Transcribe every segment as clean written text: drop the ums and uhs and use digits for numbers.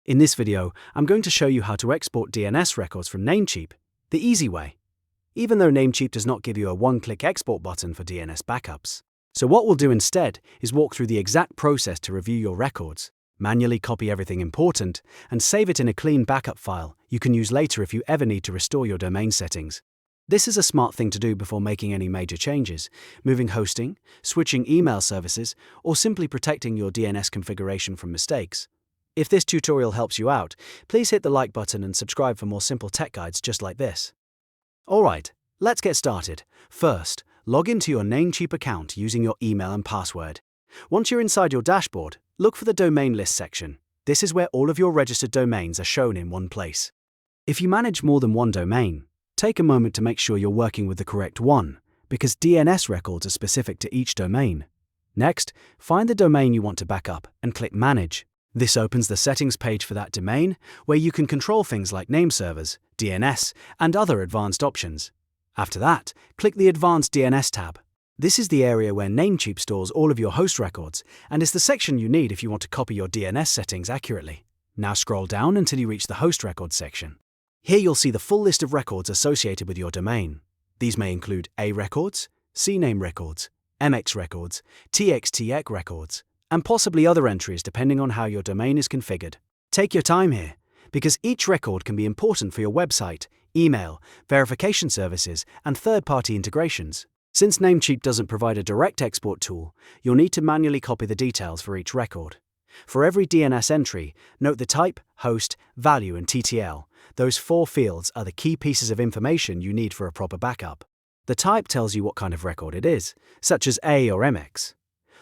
In this video, I'm going to show you how to export DNS records from Namecheap, the easy way, even though Namecheap does not give you a one-click export button for DNS backups. So what we'll do instead is walk through the exact process to review your records, manually copy everything important, and save it in a clean backup file you can use later if you ever need to restore your domain settings. This is a smart thing to do before making any major changes, moving hosting, switching email services, or simply protecting your DNS configuration from mistakes. If this tutorial helps you out, please hit the like button and subscribe for more simple tech guides just like this. Alright, let's get started. First, log into your Namecheap account using your email and password. Once you're inside your dashboard, look for the domain list section. This is where all of your registered domains are shown in one place. If you manage more than one domain, take a moment to make sure you're working with the correct one, because DNS records are specific to each domain. Next, find the domain you want to back up and click Manage. This opens the settings page for that domain, where you can control things like name servers, DNS, and other advanced options. After that, click the Advanced DNS tab. This is the area where Namecheap stores all of your host records, and is the section you need if you want to copy your DNS settings accurately. Now scroll down until you reach the host records section. Here you'll see the full list of records associated with your domain. These may include A records, CNAME records, MX records, TXTX records, and possibly other entries depending on how your domain is configured. Take your time here, because each record can be important for your website, email, verification services, and third-party integrations. Since Namecheap doesn't provide a direct export tool, you'll need to manually copy the details for each record. For every DNS entry, note the type, host, value, and TTL. Those 4 fields are the key pieces of information you need for a proper backup. The type tells you what kind of record it is, such as A or MX.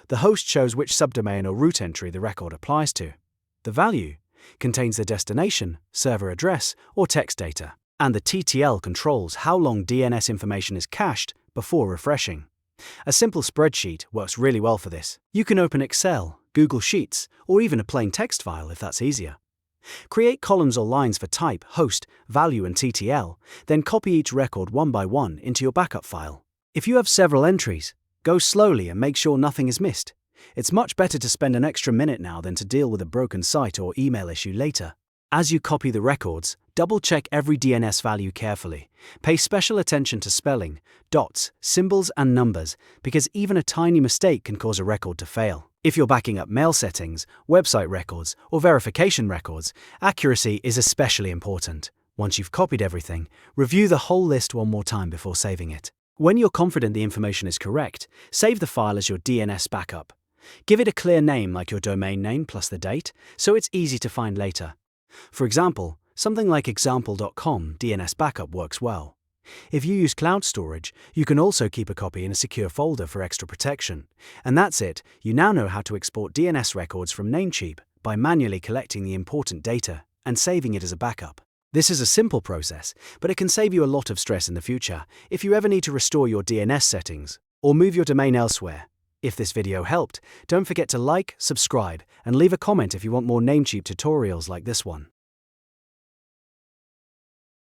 The host shows which subdomain or root entry the record applies to. The value contains the destination, server address, or text data. And the TTL controls how long DNS information is cached before refreshing. A simple spreadsheet works really well for this. You can open Excel, Google Sheets, or even a plain text file if that's easier. Create columns or lines for type, host, value, and TTL, then copy each record one by one into your backup file. If you have several entries, go slowly and make sure nothing is missed. It's much better to spend an extra minute now than to deal with a broken site or email issue later. As you copy the records, double-check every DNS value carefully. Pay special attention to spelling, dots, symbols, and numbers, because even a tiny mistake can cause a record to fail. If you're backing up mail settings, website records, or verification records, accuracy is especially important. Once you've copied everything, review the whole list one more time before saving it. When you're confident the information is correct, save the file as your DNS backup. Give it a clear name like your domain name plus the date, so it's easy to find later. For example, something like example.com DNS backup works well. If you use cloud storage, you can also keep a copy in a secure folder for extra protection. And that's it, you now know how to export DNS records from Namecheap by manually collecting the important data and saving it as a backup. This is a simple process, but it can save you a lot of stress in the future if you ever need to restore your DNS settings or move your domain elsewhere. If this video helped, don't forget to like, subscribe, and leave a comment if you want more Namecheap tutorials like this one.